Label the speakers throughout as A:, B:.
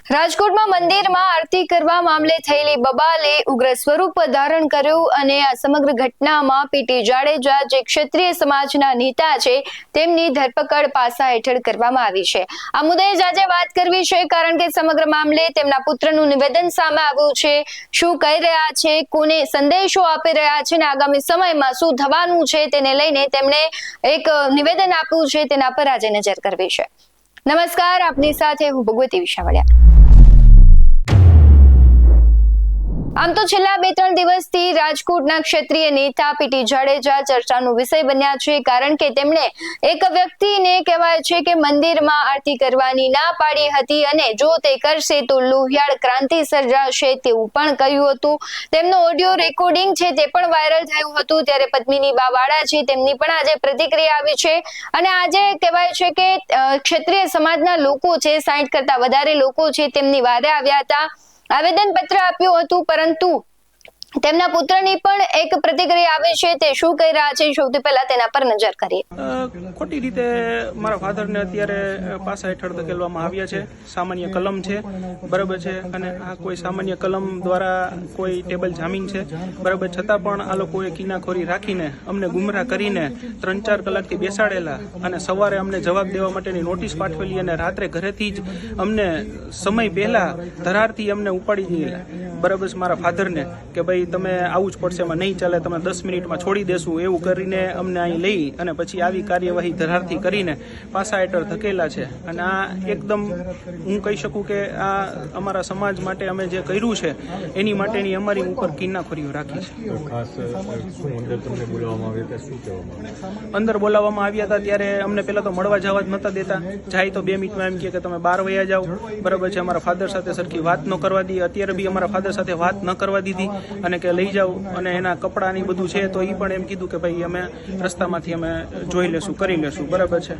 A: રાજકોટમાં મંદિરમાં આરતી કરવા મામલે થયેલી બબાલે ઉગ્ર સ્વરૂપ ધારણ કર્યું અને આ સમગ્ર ઘટનામાં પીટી જાડેજા જે ક્ષત્રિય સમાજના નેતા છે તેમની ધરપકડ પાસા હેઠળ કરવામાં આવી છે। આ મુદ્દે જ આજે વાત કરવી છે કારણ કે સમગ્ર મામલે તેમના પુત્રનું નિવેદન સામે આવ્યું છે। શું કહી રહ્યા છે, કોને સંદેશો આપી રહ્યા છે અને આગામી સમયમાં શું થવાનું છે તેને લઈને તેમણે એક નિવેદન આપ્યું છે, તેના પર આજે નજર કરવી છે। નમસ્કાર, આપની સાથે હું ભગવતી વિશાવડિયા। આમ તો છેલ્લા 2-3 દિવસથી રાજકોટના ક્ષત્રિય નેતા પીટી જાડેજા ચર્ચાનો વિષય બન્યા છે કારણ કે તેમણે એક વ્યક્તિને કહેવાય છે કે મંદિરમાં આરતી કરવાની ના પાડી હતી અને જો તે કરશે તો લોહિયાળ ક્રાંતિ સર્જાશે તેવું પણ કહ્યું હતું। તેમનો ઓડિયો રેકોર્ડિંગ છે તે પણ વાયરલ થયું હતું। ત્યારે પદ્મિની બાવાડા છે તેમની પણ આજે પ્રતિક્રિયા આવી છે અને આજે કહેવાય છે કે ક્ષત્રિય સમાજના લોકો છે, 60 કરતા વધારે લોકો છે તેમની વારે આવ્યા હતા, આવેદન પત્ર આપ્યું હતું, પરંતુ તેમના પુત્રની પણ એક પ્રતિક્રિયા આવે છે। તે શું કહી રહ્યા છે સૌથી પહેલા તેના પર નજર કરીએ।
B: ખોટી રીતે મારા ફાધરને અત્યારે પાસા હેઠળ ધકેલવામાં આવ્યા છે। સામાન્ય કલમ છે, બરાબર છે, અને આ કોઈ સામાન્ય કલમ દ્વારા કોઈ ટેબલ જામીન છે, બરાબર, છતાં પણ આ લોકોએ કિનાખોરી રાખીને અમને ગુમરાહ કરીને 3-4 કલાકથી બેસાડેલા અને સવારે અમને જવાબ દેવા માટેની નોટિસ પાઠવેલી અને રાત્રે ઘરેથી જ અમને સમય પહેલા ધરારથી અમને ઉપાડી ગયેલા, બરાબર છે, મારા ફાધરને કે ભાઈ તમે આવું જ પડશે, એમાં નહીં ચાલે, તમે 10 મિનિટમાં છોડી દેશું એવું કરીને અમને અહીં લઈ અને પછી આવી કાર્યવાહી ધરારથી કરીને પાસા હેઠળ ધકેલા છે। અને આ એકદમ હું કહી શકું કે આ અમારા સમાજ માટે અમે જે કર્યું છે એની માટેની અમારી ઉપર કિન્નાખોરીઓ રાખી છે। અંદર બોલાવવામાં આવ્યા હતા ત્યારે અમને પહેલા તો મળવા જવા જ નહોતા દેતા, જાય તો 2 મિનિટમાં એમ કે તમે બહાર વયા જાઓ, બરાબર છે, અમારા ફાધર સાથે સરખી વાત ન કરવા દી। અત્યારે બી અમારા ફાધર સાથે વાત ન કરવા દીધી અને કે લઈ જાઓ અને એના કપડાની બધું છે તો એ પણ એમ કીધું કે ભાઈ અમે રસ્તામાંથી અમે જોઈ લેશું, કરી લેશું, બરાબર છે।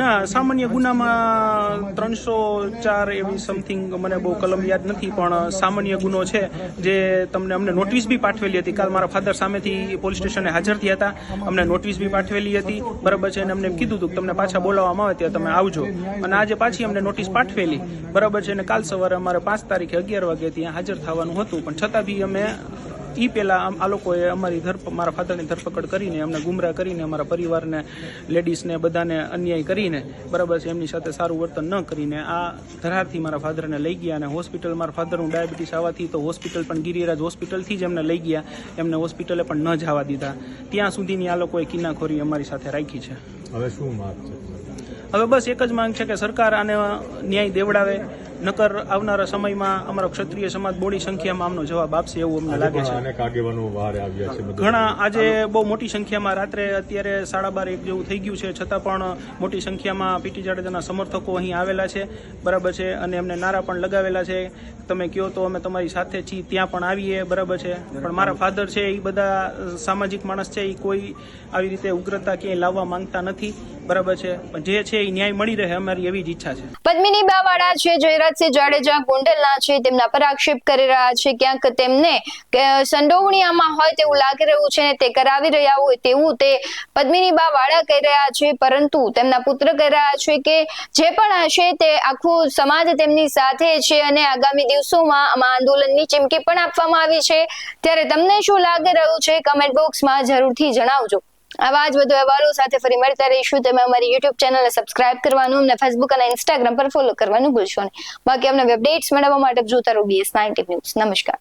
B: ના, સામાન્ય ગુનામાં 304 એવી સમથિંગ, મને બહુ કલમ યાદ નથી, પણ સામાન્ય ગુનો છે જે તમને અમને નોટિસ બી પાઠવેલી હતી। કાલ મારા ફાધર સામેથી પોલીસ સ્ટેશને હાજર થયા હતા, અમને નોટિસ બી પાઠવેલી હતી, બરાબર છે, અને અમને એમ કીધું હતું કે તમને પાછા બોલાવવામાં આવે ત્યારે તમે આવજો, અને આજે પાછી અમને નોટિસ પાઠવેલી, બરાબર છે, અને કાલ સવારે અમારે 5 તારીખે 11 વાગે ત્યાં હાજર થવાનું હતું, પણ છતાં બી અમે એ પહેલાં આ લોકોએ અમારી મારા ફાધરની ધરપકડ કરીને અમને ગુમરાહ કરીને અમારા પરિવારને, લેડીઝને બધાને અન્યાય કરીને, બરાબર છે, એમની સાથે સારું વર્તન ન કરીને આ ધરારથી મારા ફાધરને લઈ ગયા અને હોસ્પિટલ, મારા ફાધરનું ડાયાબિટીસ આવવાથી તો હોસ્પિટલ પણ ગિરિરાજ હોસ્પિટલથી જ એમને લઈ ગયા, એમને હોસ્પિટલે પણ ન જવા દીધા, ત્યાં સુધીની આ લોકોએ કિન્નાખોરી અમારી સાથે રાખી છે।
C: હવે શું માંગ છે?
B: હવે બસ એક જ માંગ છે કે સરકાર આને ન્યાય દેવડાવે, નકર આવનારા સમયમાં અમારો ક્ષત્રિય સમાજ બોડી સંખ્યામાં આમનો જવાબ આપશે એવું અમને લાગે છે। ઘણા આજે બહુ મોટી સંખ્યામાં રાત્રે અત્યારે 12:30 જેવું થઈ ગયું છે, છતાં પણ મોટી સંખ્યામાં પીટી જાડેજાના સમર્થકો અહીં આવેલા છે, બરાબર છે, અને એમને નારા પણ લગાવેલા છે, તમે કહો તો અમે તમારી સાથે છીએ, ત્યાં પણ આવીએ, બરાબર છે, પણ મારા ફાધર છે એ બધા સામાજિક માણસ છે, એ કોઈ આવી રીતે ઉગ્રતા ક્યાંય લાવવા માંગતા નથી, બરાબર છે, પણ જે છે એ ન્યાય મળી રહે અમારી એવી જ ઈચ્છા છે।
A: પદ્મિની બાવાડા છે, જયરાજસિંહ જાડેજા ગોંડલના છે, તેમના પર આક્ષેપ કરી રહ્યા છે, ક્યાંક તેમને સંડોવણી આમાં હોય તેવું લાગી રહ્યું છે ને તે કરાવી રહ્યા હોય તેવું તે પદ્મિની બાવાડા કહી રહ્યા છે, પરંતુ તેમના પુત્ર કહી રહ્યા છે કે જે પણ હશે તે આખું સમાજ તેમની સાથે છે અને આગામી દિવસોમાં આમાં આંદોલનની ચીમકી પણ આપવામાં આવી છે। ત્યારે તમને શું લાગી રહ્યું છે કમેન્ટ બોક્સમાં જરૂરથી જણાવજો। આવા જ વધુ અહેવાલો સાથે ફરી મળતા રહીશું। તમે અમારી YouTube ચેનલને સબસ્ક્રાઇબ કરવાનું, અમને Facebook અને Instagram પર ફોલો કરવાનું ભૂલશો નહીં। બાકી અમને અપડેટ્સ મેળવવા માટે જોતા રહો BS19 ન્યૂઝ। નમસ્કાર।